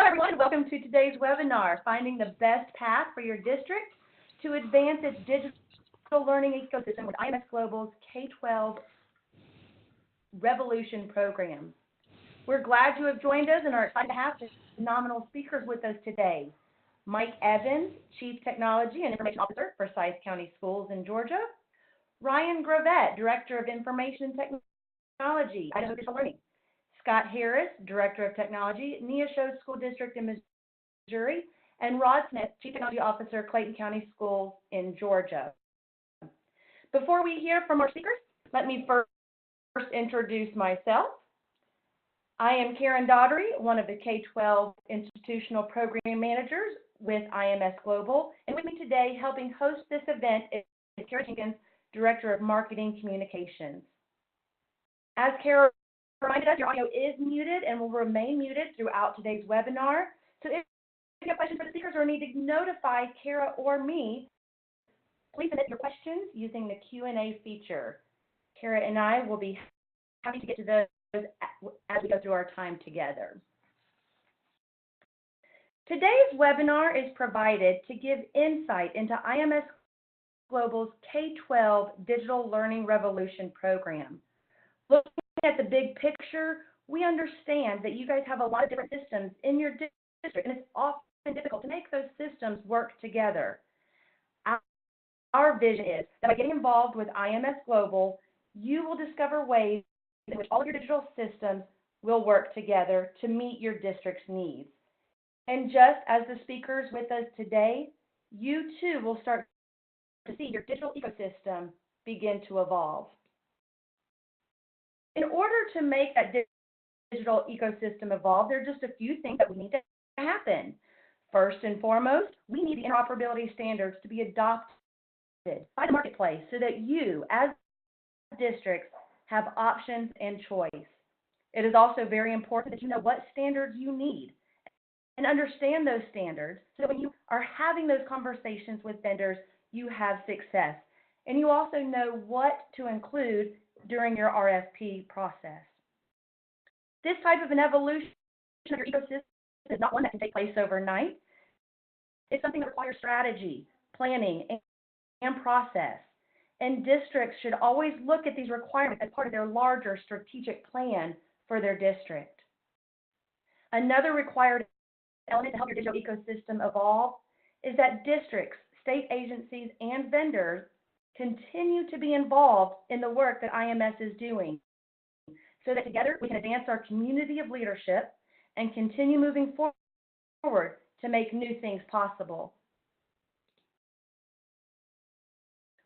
everyone. Welcome to today's webinar, Finding the Best Path for Your District to Advance its Digital Learning Ecosystem with IMS Global's K-12 Revolution Program. We're glad you have joined us and are excited to have phenomenal speakers with us today. Mike Evans, Chief Technology and Information Officer for Forsyth County Schools in Georgia. Ryan Gravette, Director of Information Technology, Idaho Digital Learning. Scott Harris, Director of Technology, Neosho School District in Missouri, and Rod Smith, Chief Technology Officer, Clayton County Schools in Georgia. Before we hear from our speakers, let me first introduce myself. I am Karen Daugherty, one of the K-12 Institutional Program Managers with IMS Global, and with me today helping host this event is Kara Jenkins, Director of Marketing Communications. As Kara reminded us, your audio is muted and will remain muted throughout today's webinar. So if you have questions for the speakers or need to notify Kara or me, please submit your questions using the Q&A feature. Kara and I will be happy to get to those as we go through our time together. Today's webinar is provided to give insight into IMS Global's K-12 Digital Learning Revolution Program. Looking at the big picture, we understand that you guys have a lot of different systems in your district, and it's often difficult to make those systems work together. Our vision is that by getting involved with IMS Global, you will discover ways in which all of your digital systems will work together to meet your district's needs. And just as the speakers with us today, you too will start to see your digital ecosystem begin to evolve. In order to make that digital ecosystem evolve, there are just a few things that we need to happen. First and foremost, we need the interoperability standards to be adopted by the marketplace so that you, as districts, have options and choice. It is also very important that you know what standards you need and understand those standards so that when you are having those conversations with vendors, you have success. And you also know what to include during your RFP process. This type of an evolution of your ecosystem is not one that can take place overnight. It's something that requires strategy, planning, and process. And districts should always look at these requirements as part of their larger strategic plan for their district. Another required element to help your digital ecosystem evolve is that districts, state agencies, and vendors continue to be involved in the work that IMS is doing so that together we can advance our community of leadership and continue moving forward to make new things possible.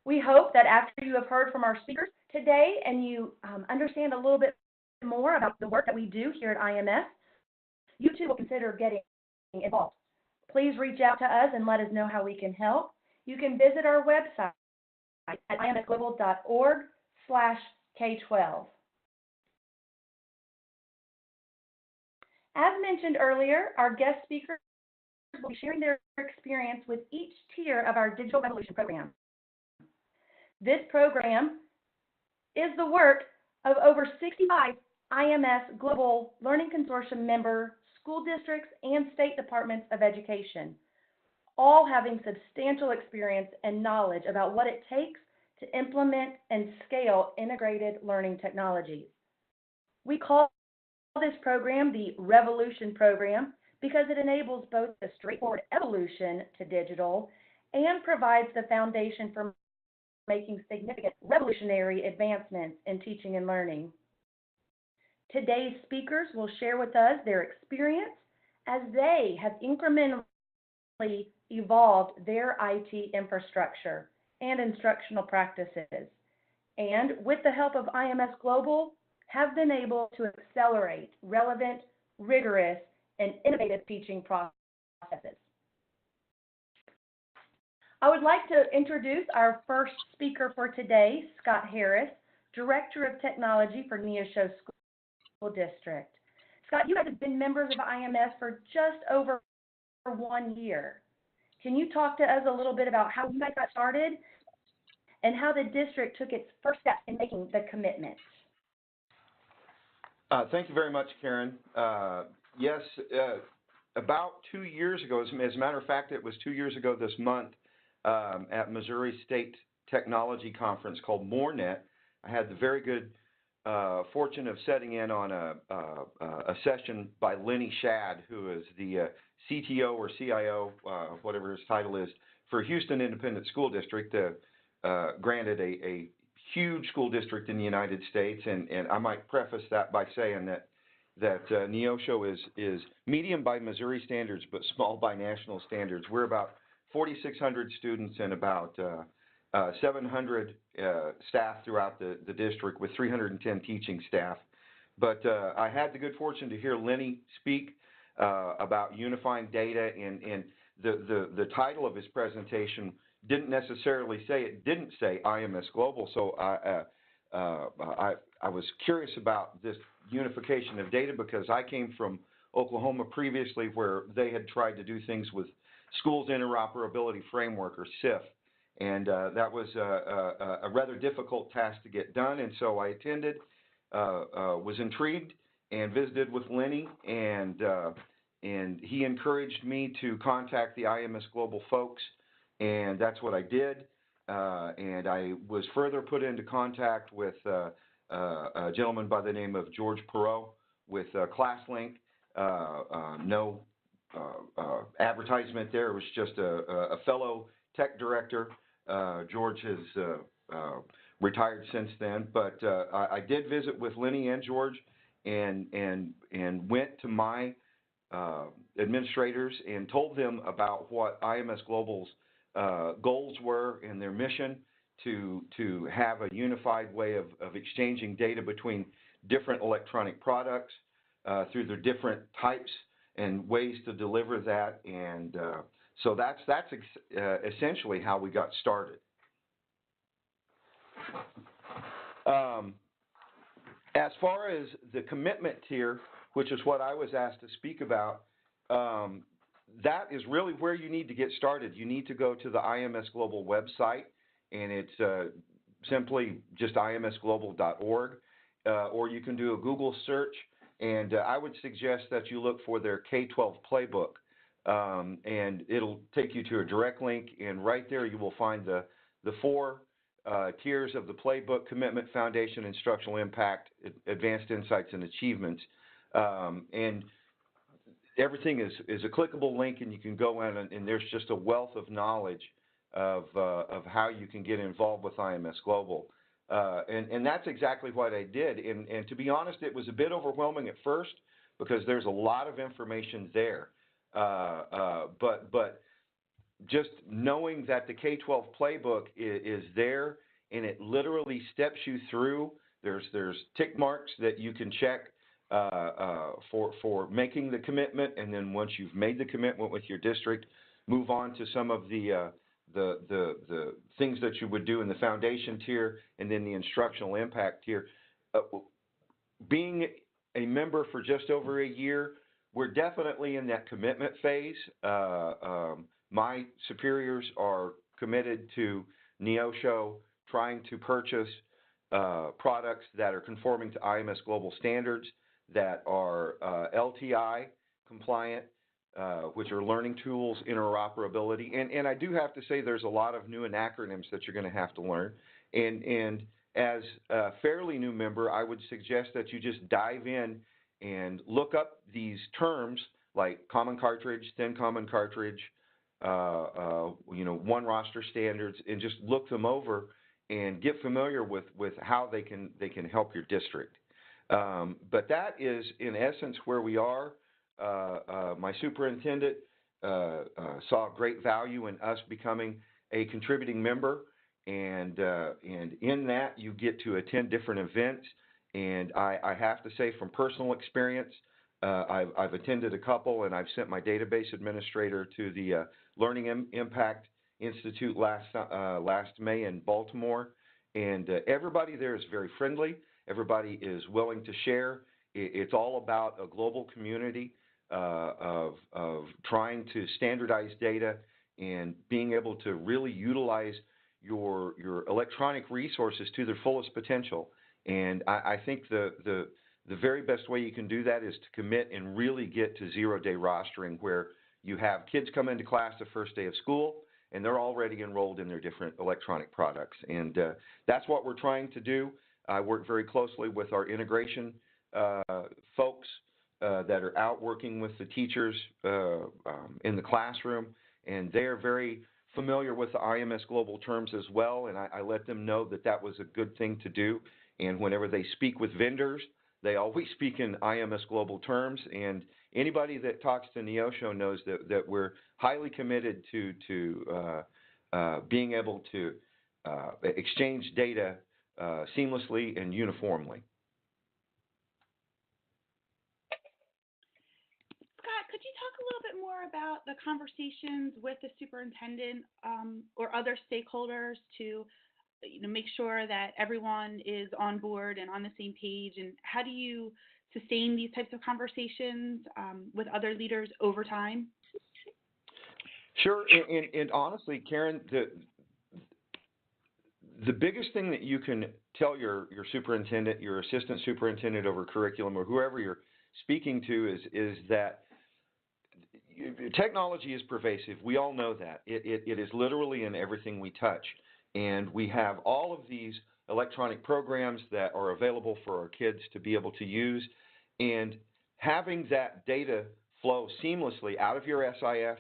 We hope that after you have heard from our speakers today and you understand a little bit more about the work that we do here at IMS, you too will consider getting involved. Please reach out to us and let us know how we can help. You can visit our website at imsglobal.org/K12. As mentioned earlier, our guest speakers will be sharing their experience with each tier of our Digital Revolution Program. This program is the work of over 65 IMS Global Learning Consortium member school districts and state departments of education, all having substantial experience and knowledge about what it takes to implement and scale integrated learning technologies. We call this program the Revolution Program because it enables both a straightforward evolution to digital and provides the foundation for making significant revolutionary advancements in teaching and learning. Today's speakers will share with us their experience as they have incrementally evolved their IT infrastructure and instructional practices, and with the help of IMS Global, have been able to accelerate relevant, rigorous, and innovative teaching processes. I would like to introduce our first speaker for today, Scott Harris, Director of Technology for Neosho School District. Scott, you have been members of IMS for just over 1 year. Can you talk to us a little bit about how you guys got started and how the district took its first step in making the commitment? Thank you very much, Karen. Yes, about 2 years ago, as a matter of fact, it was 2 years ago this month, at Missouri State Technology Conference called MoreNet. I had the very good fortune of setting in on a session by Lenny Shad, who is the CTO or CIO, whatever his title is, for Houston Independent School District, granted a huge school district in the United States, and I might preface that by saying that Neosho is medium by Missouri standards, but small by national standards. We're about 4,600 students and about 700 staff throughout the district, with 310 teaching staff. But I had the good fortune to hear Lenny speak about unifying data, and the title of his presentation didn't say IMS Global. So I was curious about this unification of data, because I came from Oklahoma previously, where they had tried to do things with Schools Interoperability Framework, or SIF, and that was a rather difficult task to get done. And so I attended, was intrigued, and visited with Lenny, and he encouraged me to contact the IMS Global folks, and that's what I did. And I was further put into contact with a gentleman by the name of George Perot with ClassLink. No advertisement there. It was just a fellow tech director. George has retired since then, but I did visit with Lenny and George, and went to my administrators and told them about what IMS Global's goals were and their mission to have a unified way of exchanging data between different electronic products through their different types and ways to deliver that. And so that's essentially how we got started. As far as the commitment tier, which is what I was asked to speak about, that is really where you need to get started. You need to go to the IMS Global website, and it's simply just imsglobal.org, or you can do a Google search, and I would suggest that you look for their K-12 playbook, and it'll take you to a direct link, and right there you will find the four tiers of the playbook: commitment, foundation, instructional impact, advanced insights, and achievements. And everything is a clickable link, and you can go in, and there's just a wealth of knowledge of how you can get involved with IMS Global. And that's exactly what I did. And to be honest, it was a bit overwhelming at first, because there's a lot of information there. But just knowing that the K-12 playbook is there, and it literally steps you through. There's tick marks that you can check for making the commitment, and then once you've made the commitment with your district, move on to some of the things that you would do in the foundation tier, and then the instructional impact tier. Being a member for just over a year, we're definitely in that commitment phase. My superiors are committed to Neosho, trying to purchase products that are conforming to IMS Global standards, that are LTI compliant, which are learning tools, interoperability. And I do have to say there's a lot of new acronyms that you're going to have to learn. And as a fairly new member, I would suggest that you just dive in and look up these terms like common cartridge, thin common cartridge, one roster standards, and just look them over and get familiar with how they can help your district. But that is, in essence, where we are. My superintendent saw great value in us becoming a contributing member, and in that you get to attend different events. And I have to say, from personal experience, I've attended a couple, and I've sent my database administrator to the Learning Impact Institute last May in Baltimore, and everybody there is very friendly. Everybody is willing to share. It's all about a global community of trying to standardize data and being able to really utilize your electronic resources to their fullest potential. And I think the the very best way you can do that is to commit and really get to 0-day rostering, where you have kids come into class the first day of school and they're already enrolled in their different electronic products. And that's what we're trying to do. I work very closely with our integration folks that are out working with the teachers in the classroom, and they're very familiar with the IMS global terms as well, and I let them know that that was a good thing to do. And whenever they speak with vendors, they always speak in IMS global terms, and anybody that talks to Neosho knows that we're highly committed to being able to exchange data seamlessly and uniformly. Scott, could you talk a little bit more about the conversations with the superintendent or other stakeholders to make sure that everyone is on board and on the same page, and how do you sustain these types of conversations with other leaders over time? Sure, and honestly, Karen, the biggest thing that you can tell your superintendent, your assistant superintendent over curriculum, or whoever you're speaking to is that technology is pervasive. We all know that. It is literally in everything we touch. And we have all of these electronic programs that are available for our kids to be able to use. And having that data flow seamlessly out of your SIS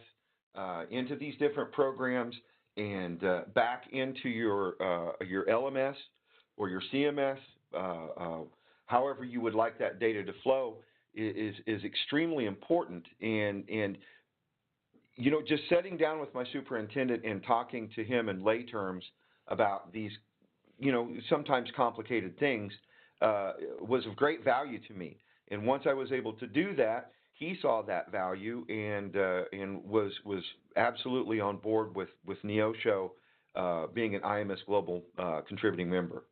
into these different programs and back into your LMS or your CMS, however you would like that data to flow, is extremely important. And just sitting down with my superintendent and talking to him in lay terms about these, sometimes complicated things was of great value to me. And once I was able to do that, he saw that value and was absolutely on board with Neosho being an IMS Global contributing member.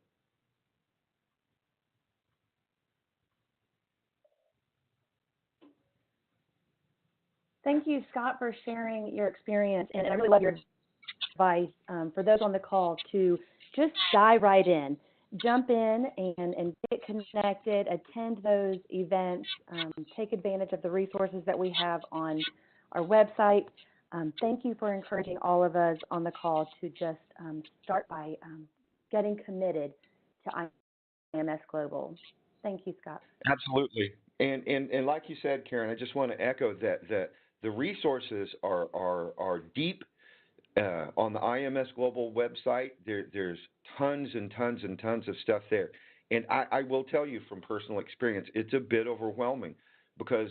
Thank you, Scott, for sharing your experience, and I really love your advice for those on the call to just dive right in, jump in and get connected, attend those events, take advantage of the resources that we have on our website. Thank you for encouraging all of us on the call to just start by getting committed to IMS Global. Thank you, Scott. Absolutely. And like you said, Karen, I just want to echo that the resources are deep on the IMS Global website. There's tons and tons and tons of stuff there. And I will tell you from personal experience, it's a bit overwhelming because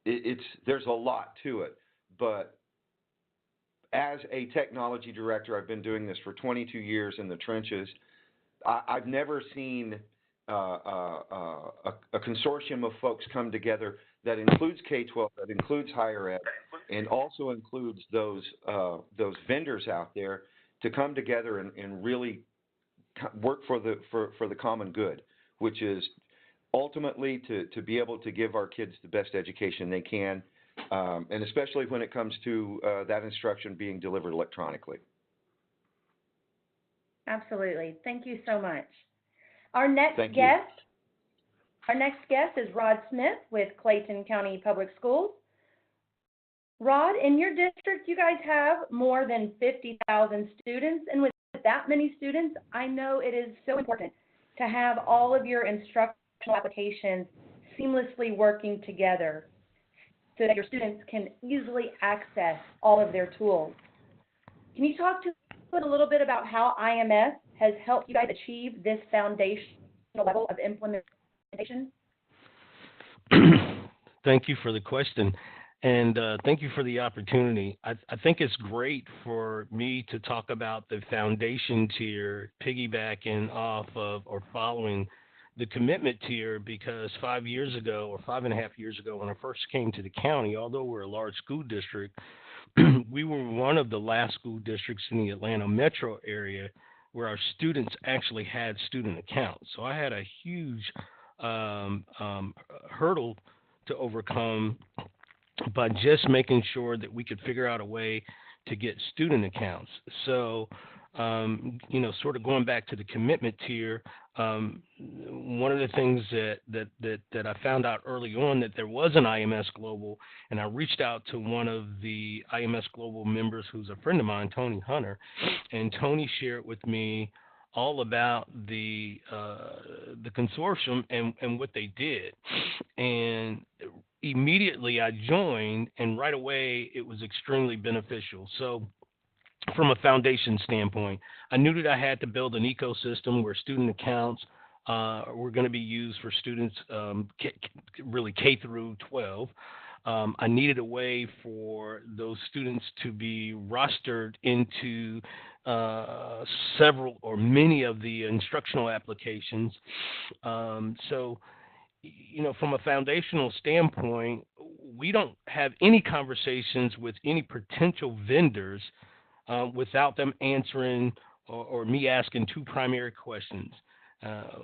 there's a lot to it. But as a technology director, I've been doing this for 22 years in the trenches. I've never seen a consortium of folks come together that includes K-12, that includes higher ed, and also includes those vendors out there to come together and really work for the common good, which is ultimately to be able to give our kids the best education they can, and especially when it comes to that instruction being delivered electronically. Absolutely. Thank you so much. Our next guest is Rod Smith with Clayton County Public Schools. Rod, in your district, you guys have more than 50,000 students, and with that many students, I know it is so important to have all of your instructional applications seamlessly working together so that your students can easily access all of their tools. Can you talk to us a little bit about how IMS has helped you guys achieve this foundational level of implementation? Thank you for the question, and thank you for the opportunity. I think it's great for me to talk about the foundation tier piggybacking off of or following the commitment tier, because 5 years ago or 5.5 years ago when I first came to the county, although we're a large school district, we were one of the last school districts in the Atlanta metro area where our students actually had student accounts. So I had a huge hurdle to overcome by just making sure that we could figure out a way to get student accounts. So sort of going back to the commitment tier, one of the things that I found out early on that there was an IMS Global, and I reached out to one of the IMS Global members who's a friend of mine, Tony Hunter, and Tony shared with me all about the consortium and what they did, and immediately I joined, and right away it was extremely beneficial. So from a foundation standpoint, I knew that I had to build an ecosystem where student accounts were going to be used for students really K through 12. I needed a way for those students to be rostered into several or many of the instructional applications. From a foundational standpoint, we don't have any conversations with any potential vendors without them answering or me asking two primary questions.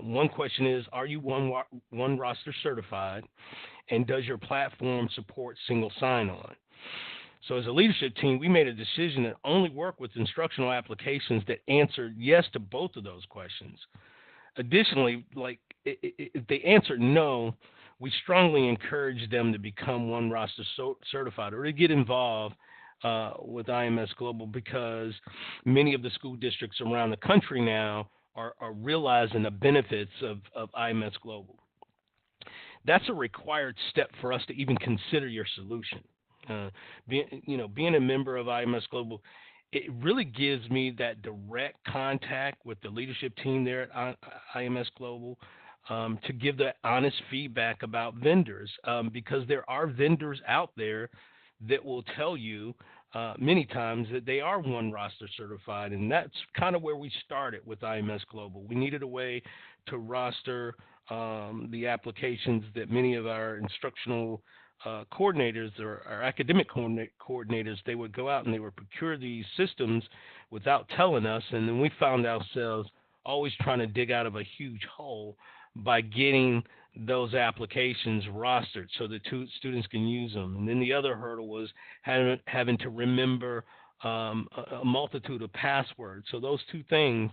One question is, are you one roster certified? And does your platform support single sign-on? So as a leadership team, we made a decision to only work with instructional applications that answered yes to both of those questions. Additionally, if they answered no, we strongly encourage them to become one roster certified or to get involved with IMS Global, because many of the school districts around the country now are realizing the benefits of IMS Global. That's a required step for us to even consider your solution. Being a member of IMS Global, it really gives me that direct contact with the leadership team there at IMS Global to give the honest feedback about vendors, because there are vendors out there that will tell you many times that they are one roster certified, and that's kind of where we started with IMS Global. We needed a way to roster the applications that many of our instructional coordinators or our academic coordinators, they would go out and they would procure these systems without telling us, and then we found ourselves always trying to dig out of a huge hole by getting those applications rostered so that students can use them. And then the other hurdle was having to remember a multitude of passwords. So those two things,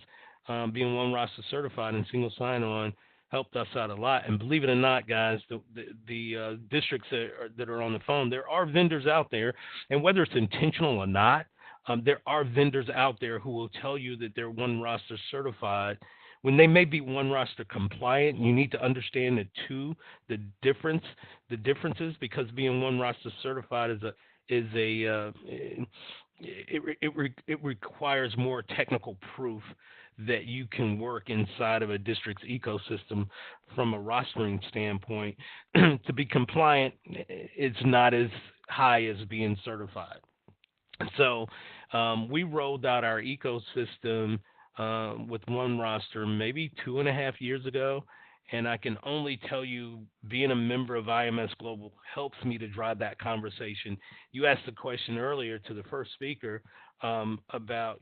being one roster certified and single sign-on, helped us out a lot. And believe it or not, guys, the districts that are on the phone, there are vendors out there, and whether it's intentional or not, there are vendors out there who will tell you that they're one roster certified when they may be one roster compliant. You need to understand the differences, because being one roster certified it requires more technical proof that you can work inside of a district's ecosystem from a rostering standpoint. To be compliant, it's not as high as being certified. So we rolled out our ecosystem with one roster maybe 2.5 years ago, and I can only tell you, being a member of IMS Global helps me to drive that conversation. You asked the question earlier to the first speaker about,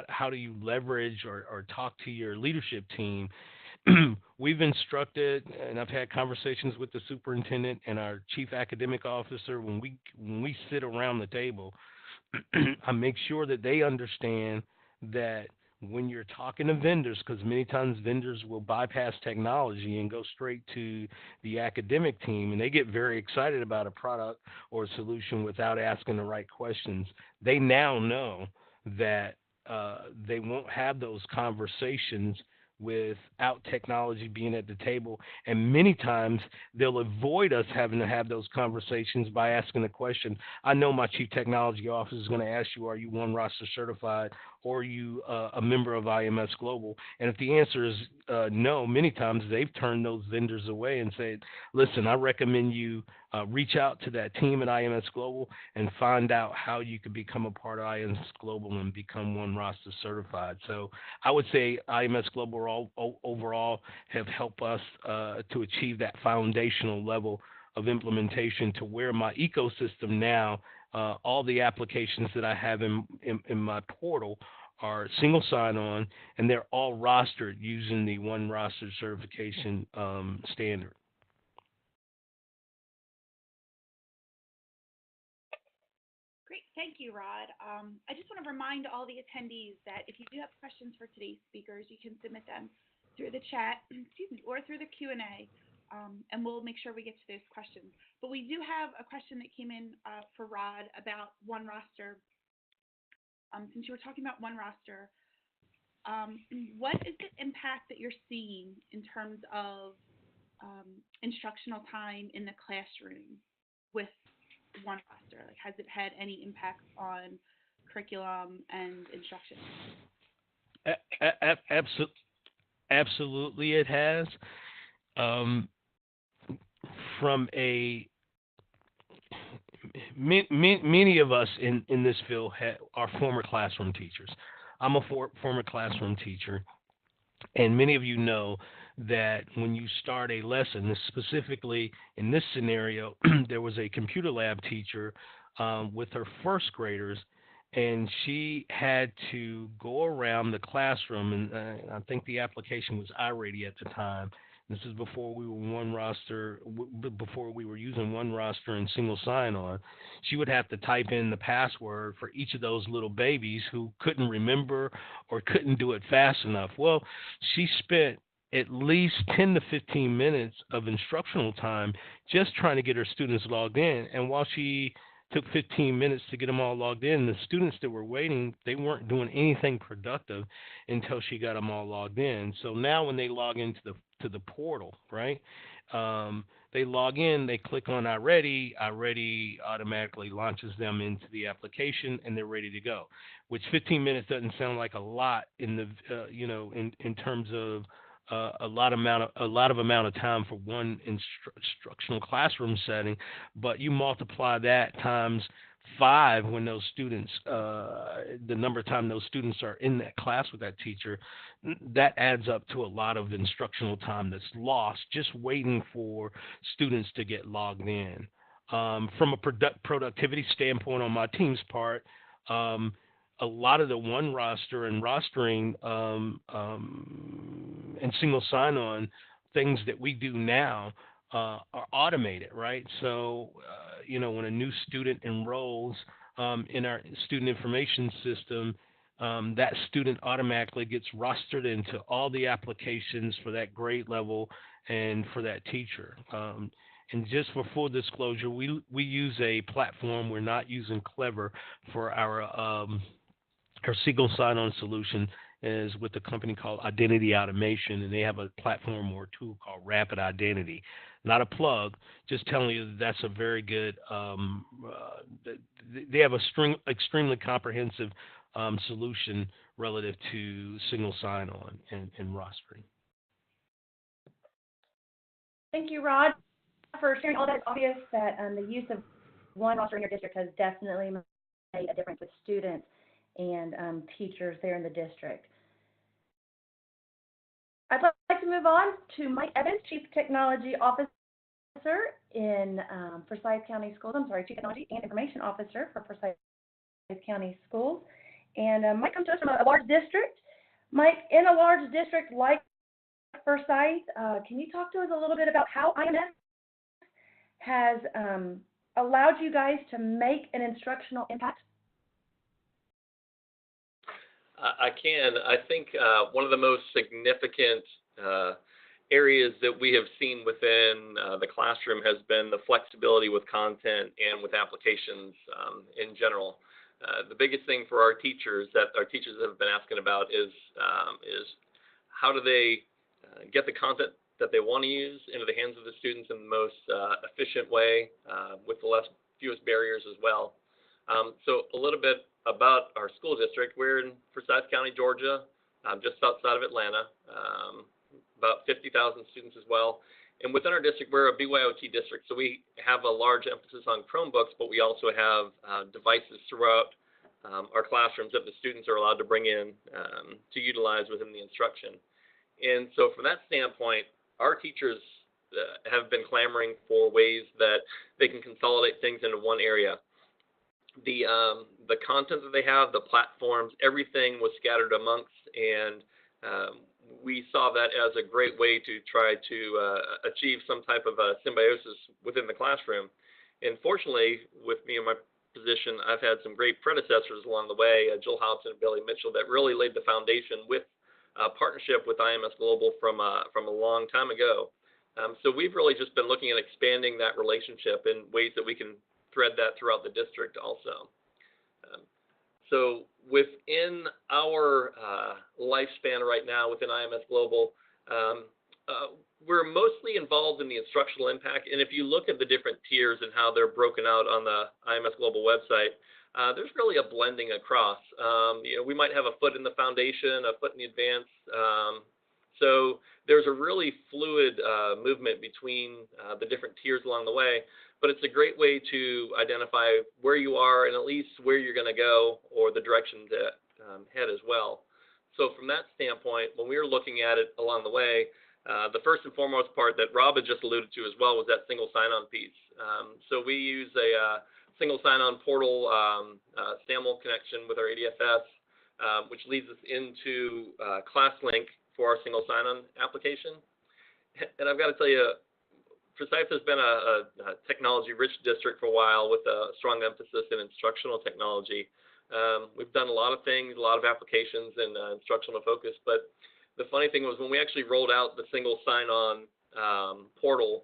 how do you leverage or talk to your leadership team? We've instructed, and I've had conversations with the superintendent and our chief academic officer. When we sit around the table, I make sure that they understand that when you're talking to vendors, because many times vendors will bypass technology and go straight to the academic team, and they get very excited about a product or a solution without asking the right questions. They now know that they won't have those conversations without technology being at the table, and many times they'll avoid us having to have those conversations by asking the question. I know my chief technology officer is going to ask you, are you one roster certified, or are you a member of IMS Global? And if the answer is no, many times they've turned those vendors away and said, listen, I recommend you reach out to that team at IMS Global and find out how you could become a part of IMS Global and become one roster certified. So I would say IMS Global overall have helped us to achieve that foundational level of implementation, to where my ecosystem now, all the applications that I have in my portal are single sign-on, and they're all rostered using the one roster certification standard. Great, thank you, Rod. I just want to remind all the attendees that if you do have questions for today's speakers, you can submit them through the chat, excuse me, or through the Q&A, and we'll make sure we get to those questions. But we do have a question that came in for Rod about One Roster. Since you were talking about One Roster, what is the impact that you're seeing in terms of instructional time in the classroom with One Roster? Like, has it had any impact on curriculum and instruction? Absolutely, it has. From many of us in this field are former classroom teachers. I'm a former classroom teacher, and many of you know that when you start a lesson, specifically in this scenario, there was a computer lab teacher with her first graders, and she had to go around the classroom, and I think the application was iReady at the time. This is before we were One Roster, before we were using One Roster and single sign-on. She would have to type in the password for each of those little babies who couldn't remember or couldn't do it fast enough. Well, she spent at least 10 to 15 minutes of instructional time just trying to get her students logged in. And while she took 15 minutes to get them all logged in, the students that were waiting, they weren't doing anything productive until she got them all logged in. So now when they log into the portal, right, they log in, they click on iReady automatically launches them into the application, and they're ready to go, which 15 minutes doesn't sound like a lot in the in terms of a lot of time for one instructional classroom setting, but you multiply that times 5 when those students, the number of time those students are in that class with that teacher, that adds up to a lot of instructional time that's lost just waiting for students to get logged in. From a productivity standpoint on my team's part, a lot of the One Roster and rostering and single sign-on things that we do now are automated, right? So, when a new student enrolls in our student information system, that student automatically gets rostered into all the applications for that grade level and for that teacher. And just for full disclosure, we use a platform. We're not using Clever for our single sign-on solution is with a company called Identity Automation, and they have a platform or tool called Rapid Identity. Not a plug, just telling you that that's a very good, they have a extremely comprehensive solution relative to single sign-on and rostering. Thank you, Rod, for sharing all that. It's obvious that the use of One Roster in your district has definitely made a difference with students and teachers there in the district. I'd like to move on to Mike Evans, Chief Technology Officer in Forsyth County Schools. Chief Technology and Information Officer for Forsyth County Schools. And Mike comes to us from a large district. Mike, in a large district like Forsyth, can you talk to us a little bit about how IMS has allowed you guys to make an instructional impact? I can. I think one of the most significant areas that we have seen within the classroom has been the flexibility with content and with applications in general. The biggest thing for our teachers that our teachers have been asking about is how do they get the content that they want to use into the hands of the students in the most efficient way with the fewest barriers as well. So a little bit about our school district. We're in Forsyth County, Georgia, just outside of Atlanta, about 50,000 students as well. And within our district, we're a BYOD district, so we have a large emphasis on Chromebooks, but we also have devices throughout our classrooms that the students are allowed to bring in to utilize within the instruction. And so from that standpoint, our teachers have been clamoring for ways that they can consolidate things into one area. The content that they have, the platforms, everything was scattered amongst, and we saw that as a great way to try to achieve some type of a symbiosis within the classroom. And fortunately, with me and my position, I've had some great predecessors along the way, Jill Hobson and Billy Mitchell, that really laid the foundation with partnership with IMS Global from a long time ago. So we've really just been looking at expanding that relationship in ways that we can thread that throughout the district also. So within our lifespan right now within IMS Global, we're mostly involved in the instructional impact, and if you look at the different tiers and how they're broken out on the IMS Global website, there's really a blending across. We might have a foot in the foundation, a foot in the advanced, so there's a really fluid movement between the different tiers along the way, but it's a great way to identify where you are and at least where you're going to go or the direction to head as well. So from that standpoint, when we were looking at it along the way, the first and foremost part that Rob had just alluded to as well was that single sign-on piece. So we use a single sign-on portal SAML connection with our ADFS, which leads us into ClassLink for our single sign-on application. And I've got to tell you, Forsyth has been a technology-rich district for a while with a strong emphasis in instructional technology. We've done a lot of things, a lot of applications in instructional focus, but the funny thing was when we actually rolled out the single sign-on portal,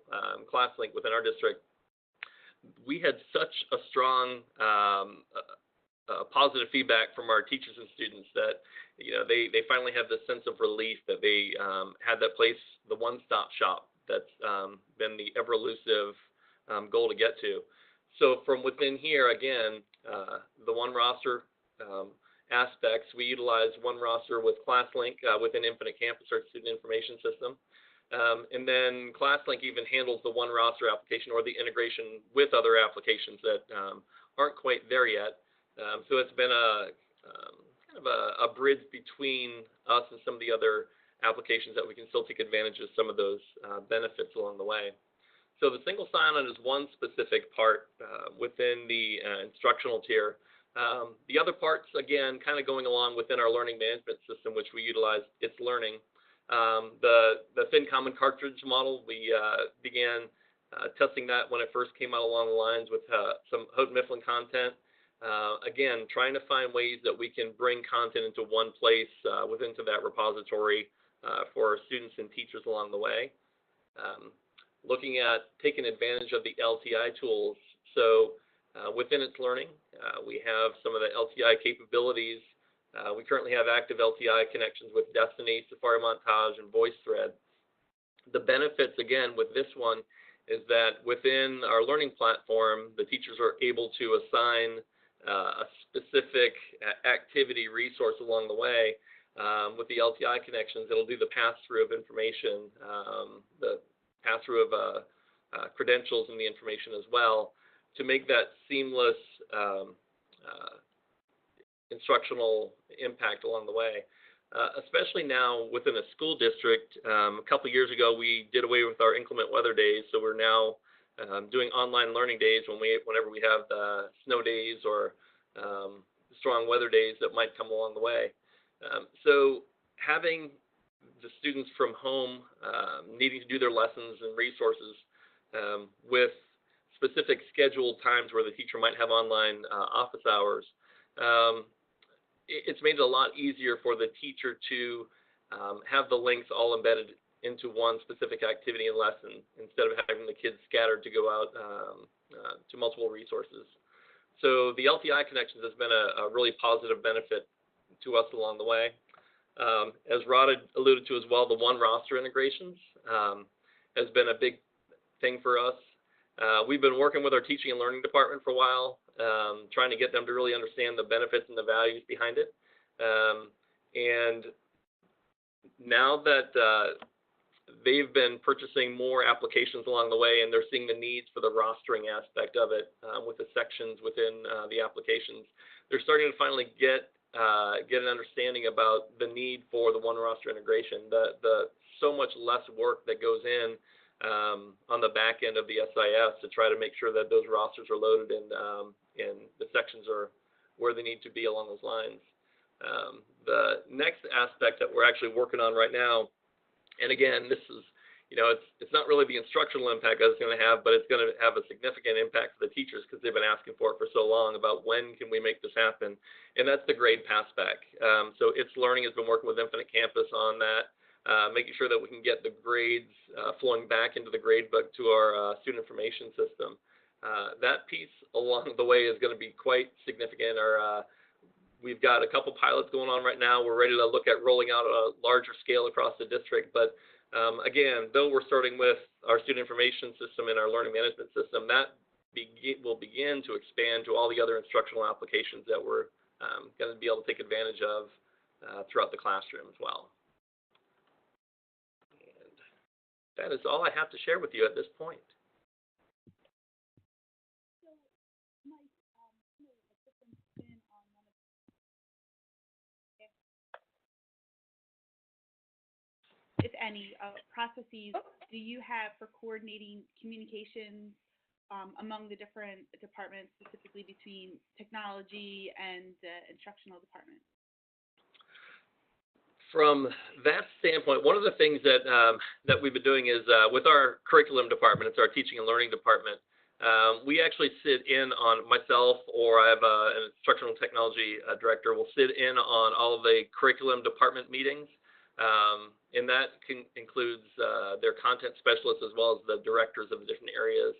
ClassLink within our district, we had such a strong positive feedback from our teachers and students that they finally had this sense of relief that they had that place, the one-stop shop that's been the ever elusive goal to get to. So from within here, again, the one roster aspects, we utilize one roster with ClassLink within Infinite Campus, our student information system. And then ClassLink even handles the one roster application or the integration with other applications that aren't quite there yet. So it's been kind of a bridge between us and some of the other applications that we can still take advantage of some of those benefits along the way. So the single sign-on is one specific part within the instructional tier. The other parts, again, kind of going along within our learning management system, which we utilize, It's Learning. The thin common cartridge model, we began testing that when it first came out along the lines with some Houghton Mifflin content. Again, trying to find ways that we can bring content into one place within that repository for our students and teachers along the way. Looking at taking advantage of the LTI tools. So within It's Learning, we have some of the LTI capabilities. We currently have active LTI connections with Destiny, Safari Montage, and VoiceThread. The benefits, again, with this one is that within our learning platform, the teachers are able to assign a specific activity resource along the way. With the LTI connections, it'll do the pass-through of information, the pass-through of credentials and the information as well, to make that seamless instructional impact along the way. Especially now within a school district, a couple years ago we did away with our inclement weather days, so we're now doing online learning days whenever we have the snow days or strong weather days that might come along the way. So having the students from home needing to do their lessons and resources with specific scheduled times where the teacher might have online office hours, it's made it a lot easier for the teacher to have the links all embedded into one specific activity and lesson instead of having the kids scattered to go out to multiple resources. So the LTI connections has been a really positive benefit to us along the way. As Rod had alluded to as well, the one roster integrations has been a big thing for us. We've been working with our teaching and learning department for a while, trying to get them to really understand the benefits and the values behind it. And now that they've been purchasing more applications along the way and they're seeing the needs for the rostering aspect of it with the sections within the applications, they're starting to finally get an understanding about the need for the one roster integration, the so much less work that goes in on the back end of the SIS to try to make sure that those rosters are loaded and the sections are where they need to be along those lines. The next aspect that we're actually working on right now, and again, this is it's not really the instructional impact that it's going to have, but it's going to have a significant impact for the teachers because they've been asking for it for so long about when can we make this happen, and that's the grade passback. So It's Learning has been working with Infinite Campus on that, making sure that we can get the grades flowing back into the grade book to our student information system. That piece along the way is going to be quite significant. We've got a couple pilots going on right now. We're ready to look at rolling out a larger scale across the district, but again, though we're starting with our student information system and our learning management system, that will begin to expand to all the other instructional applications that we're going to be able to take advantage of throughout the classroom as well. And that is all I have to share with you at this point. If any, processes do you have for coordinating communications among the different departments, specifically between technology and instructional department? From that standpoint, one of the things that we've been doing is with our curriculum department, it's our teaching and learning department. We actually sit in on, myself or I have an instructional technology director will sit in on all of the curriculum department meetings. And that includes their content specialists as well as the directors of the different areas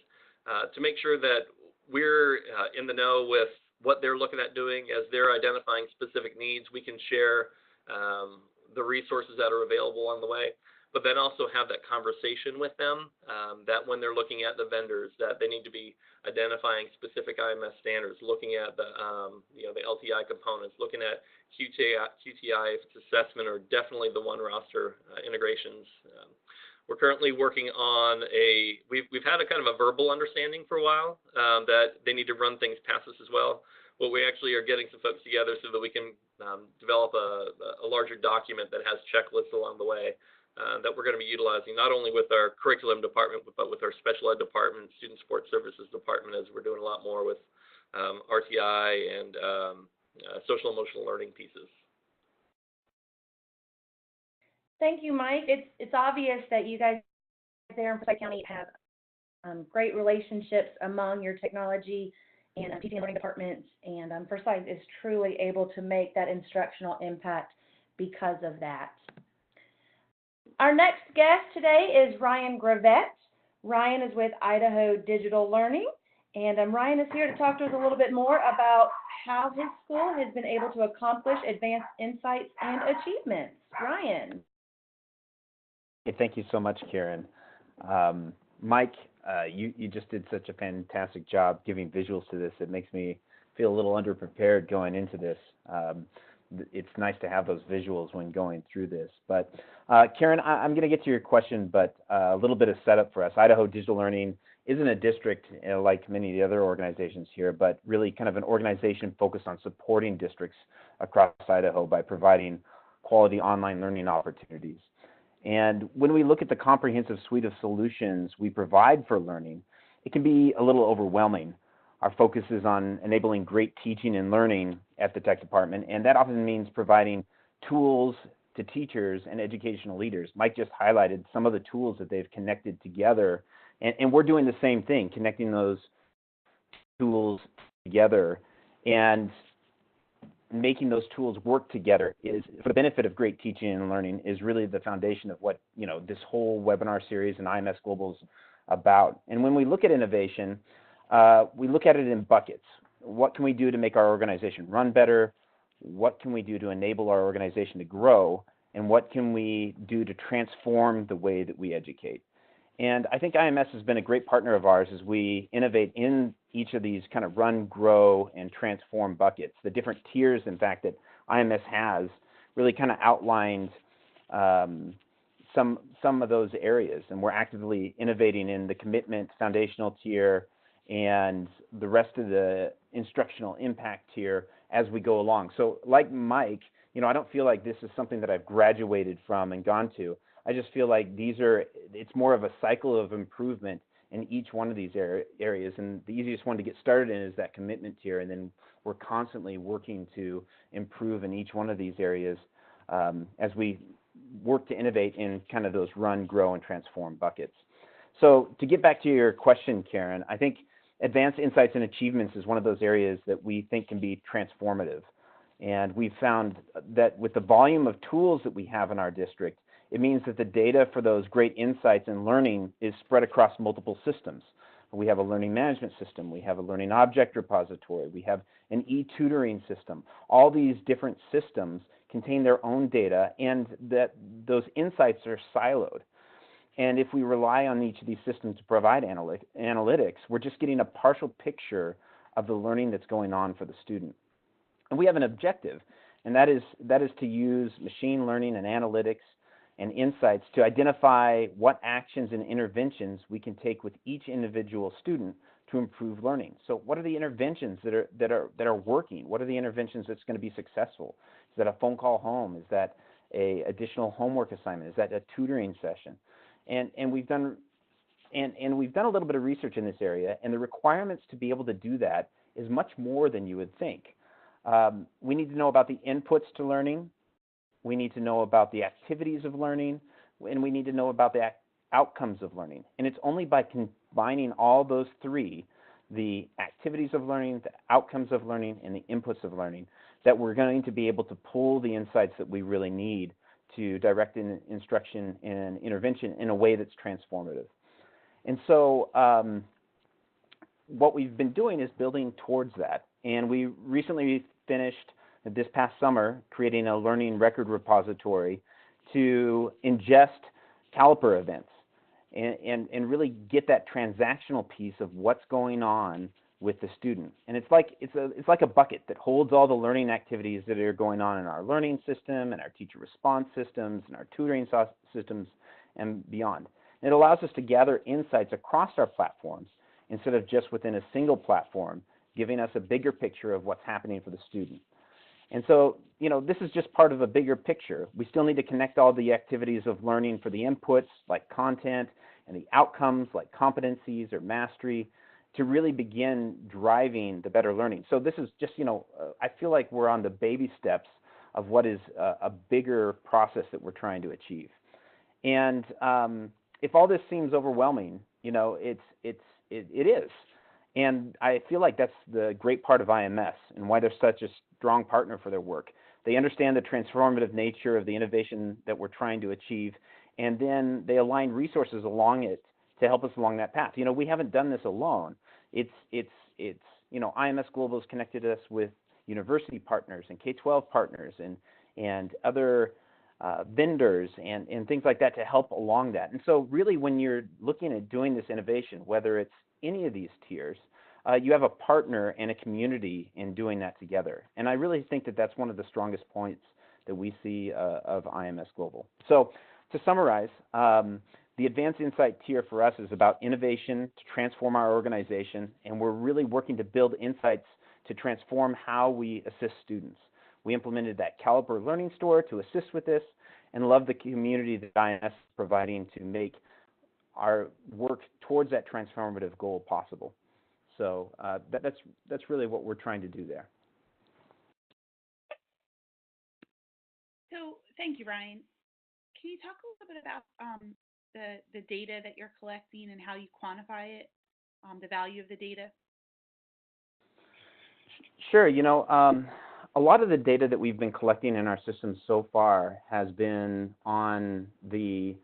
to make sure that we're in the know with what they're looking at doing as they're identifying specific needs. We can share the resources that are available on the way, but then also have that conversation with them that when they're looking at the vendors that they need to be identifying specific IMS standards, looking at the the LTI components, looking at QTI if it's assessment, or definitely the one roster integrations. We're currently working on we've had a kind of a verbal understanding for a while that they need to run things past us as well. But we actually are getting some folks together so that we can develop a larger document that has checklists along the way that we're going to be utilizing not only with our curriculum department, but with our special ed department, student support services department, as we're doing a lot more with RTI and social emotional learning pieces. Thank you, Mike. It's obvious that you guys there in Forsyth County have great relationships among your technology and teaching and learning departments, and Forsyth is truly able to make that instructional impact because of that. Our next guest today is Ryan Gravette. Ryan is with Idaho Digital Learning, and Ryan is here to talk to us a little bit more about how his school has been able to accomplish advanced insights and achievements. Ryan. Hey, thank you so much, Karen. Mike, you just did such a fantastic job giving visuals to this. It makes me feel a little underprepared going into this. It's nice to have those visuals when going through this. But Karen, I'm going to get to your question, but a little bit of setup for us. Idaho Digital Learning isn't a district like many of the other organizations here, but really kind of an organization focused on supporting districts across Idaho by providing quality online learning opportunities. And when we look at the comprehensive suite of solutions we provide for learning, it can be a little overwhelming. Our focus is on enabling great teaching and learning at the tech department, and that often means providing tools to teachers and educational leaders. Mike just highlighted some of the tools that they've connected together, and we're doing the same thing, connecting those tools together and making those tools work together is for the benefit of great teaching and learning is really the foundation of what this whole webinar series and IMS Global is about. And when we look at innovation, we look at it in buckets. What can we do to make our organization run better? What can we do to enable our organization to grow? And what can we do to transform the way that we educate? And I think IMS has been a great partner of ours as we innovate in each of these kind of run, grow, and transform buckets. The different tiers, in fact, that IMS has really kind of outlined some of those areas. And we're actively innovating in the commitment foundational tier and the rest of the instructional impact tier as we go along. So like Mike, I don't feel like this is something that I've graduated from and gone to. I just feel like it's more of a cycle of improvement in each one of these areas. And the easiest one to get started in is that commitment tier. And then we're constantly working to improve in each one of these areas as we work to innovate in kind of those run, grow, and transform buckets. So to get back to your question, Karen, I think advanced insights and achievements is one of those areas that we think can be transformative. And we've found that with the volume of tools that we have in our district, it means that the data for those great insights and learning is spread across multiple systems. We have a learning management system, we have a learning object repository, we have an e-tutoring system. All these different systems contain their own data, and that those insights are siloed. And if we rely on each of these systems to provide analytics, we're just getting a partial picture of the learning that's going on for the student. And we have an objective, and that is to use machine learning and analytics and insights to identify what actions and interventions we can take with each individual student to improve learning. So what are the interventions that are working? What are the interventions that's going to be successful? Is that a phone call home? Is that a additional homework assignment? Is that a tutoring session? And we've done a little bit of research in this area, and the requirements to be able to do that is much more than you would think. We need to know about the inputs to learning. We need to know about the activities of learning, and we need to know about the outcomes of learning. And it's only by combining all those three, the activities of learning, the outcomes of learning, and the inputs of learning, that we're going to be able to pull the insights that we really need to direct instruction and intervention in a way that's transformative. And so what we've been doing is building towards that. And we recently finished this past summer creating a learning record repository to ingest caliper events and really get that transactional piece of what's going on with the student. And it's like a bucket that holds all the learning activities that are going on in our learning system and our teacher response systems and our tutoring systems and beyond. And it allows us to gather insights across our platforms instead of just within a single platform, giving us a bigger picture of what's happening for the student. And so, this is just part of a bigger picture. We still need to connect all the activities of learning for the inputs, like content, and the outcomes, like competencies or mastery, to really begin driving the better learning. So this is just, I feel like we're on the baby steps of what is a bigger process that we're trying to achieve. And if all this seems overwhelming, it is. And I feel like that's the great part of IMS and why they're such a strong partner for their work. They understand the transformative nature of the innovation that we're trying to achieve, and then they align resources along it to help us along that path. We haven't done this alone. It's IMS Global has connected us with university partners and K-12 partners and other vendors and things like that to help along that. And so really when you're looking at doing this innovation, whether it's any of these tiers, you have a partner and a community in doing that together. And I really think that that's one of the strongest points that we see of IMS Global. So to summarize, the Advanced Insight tier for us is about innovation to transform our organization, and we're really working to build insights to transform how we assist students. We implemented that Caliper Learning Store to assist with this, and love the community that IMS is providing to make our work towards that transformative goal possible. So that's really what we're trying to do there. So thank you, Ryan. Can you talk a little bit about the data that you're collecting and how you quantify it, the value of the data? Sure. A lot of the data that we've been collecting in our systems so far has been on the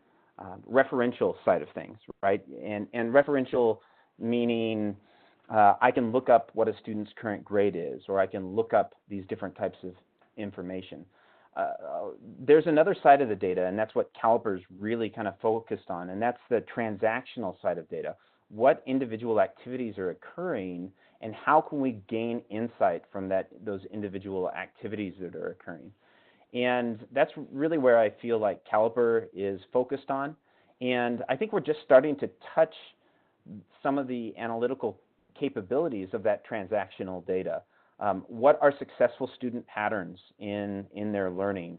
referential side of things, right? And referential meaning I can look up what a student's current grade is, or I can look up these different types of information. There's another side of the data, and that's what Caliper's really kind of focused on, and that's the transactional side of data. What individual activities are occurring, and how can we gain insight from those individual activities that are occurring? And that's really where I feel like Caliper is focused on. And I think we're just starting to touch some of the analytical capabilities of that transactional data. What are successful student patterns in their learning?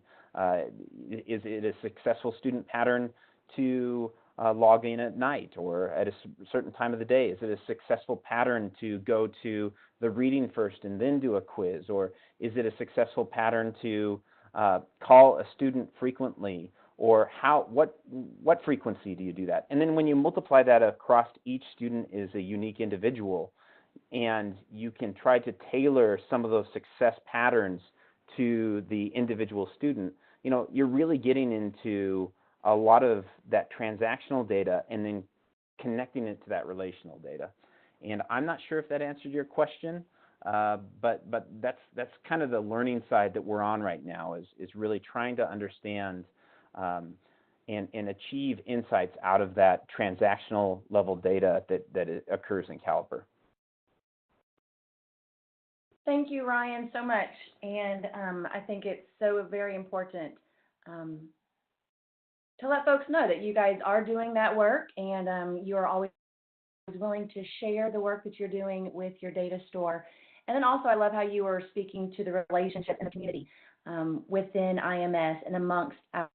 Is it a successful student pattern to log in at night or at a certain time of the day? Is it a successful pattern to go to the reading first and then do a quiz? Or is it a successful pattern to call a student frequently or what frequency do you do that? And then when you multiply that across each student is a unique individual, and you can try to tailor some of those success patterns to the individual student, you know, you're really getting into a lot of that transactional data and then connecting it to that relational data. And I'm not sure if that answered your question, but that's kind of the learning side that we're on right now, is really trying to understand and achieve insights out of that transactional level data that occurs in Caliper. Thank you, Ryan, so much. And I think it's so very important to let folks know that you guys are doing that work, and you are always willing to share the work that you're doing with your data store. And then also, I love how you were speaking to the relationship in the community within IMS and amongst our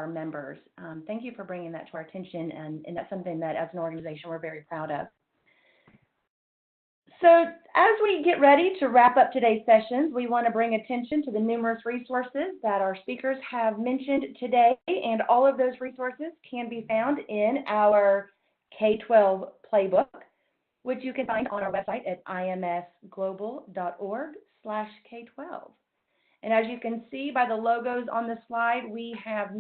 members. Thank you for bringing that to our attention, and that's something that as an organization we're very proud of. So as we get ready to wrap up today's sessions, we want to bring attention to the numerous resources that our speakers have mentioned today, and all of those resources can be found in our K-12 playbook, which you can find on our website at imsglobal.org/K-12. And as you can see by the logos on the slide, we have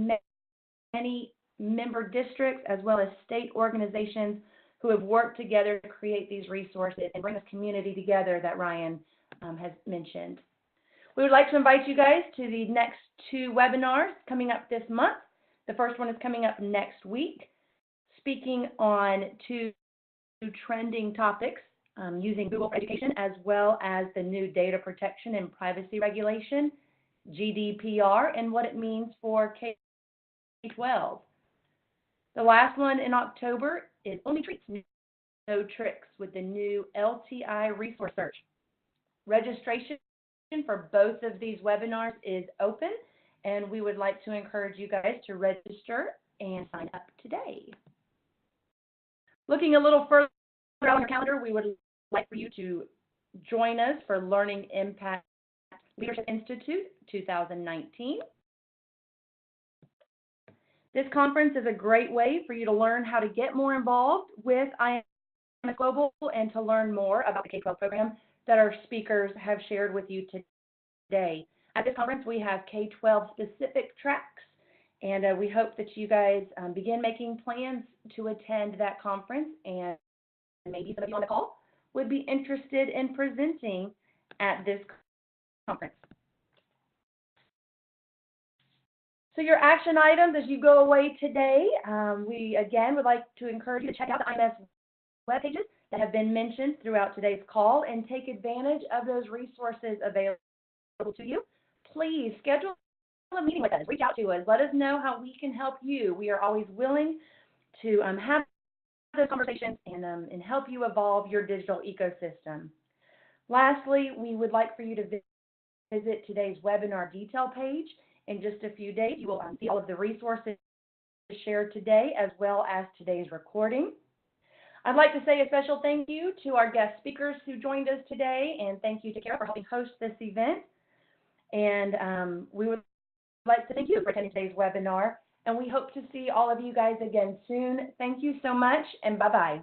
many member districts as well as state organizations who have worked together to create these resources and bring this community together that Ryan has mentioned. We would like to invite you guys to the next 2 webinars coming up this month. The first one is coming up next week, speaking on 2 trending topics using Google for Education, as well as the new data protection and privacy regulation, GDPR, and what it means for K-12. The last one in October is Only Treats, No Tricks, with the new LTI resource search. Registration for both of these webinars is open, and we would like to encourage you guys to register and sign up today. Looking a little further on your calendar, we would like for you to join us for Learning Impact Leadership Institute 2019. This conference is a great way for you to learn how to get more involved with IMS Global and to learn more about the K-12 program that our speakers have shared with you today. At this conference, we have K-12 specific tracks, and we hope that you guys begin making plans to attend that conference, and maybe some of you on the call would be interested in presenting at this conference. So your action items as you go away today, we again would like to encourage you to check out the IMS web pages that have been mentioned throughout today's call and take advantage of those resources available to you. Please schedule a meeting with us, reach out to us, let us know how we can help you. We are always willing to have those conversations and help you evolve your digital ecosystem. Lastly, we would like for you to visit today's webinar detail page. In just a few days, you will see all of the resources shared today, as well as today's recording. I'd like to say a special thank you to our guest speakers who joined us today, and thank you to Kara for helping host this event. And we would like to thank you for attending today's webinar, and we hope to see all of you guys again soon. Thank you so much, and bye-bye.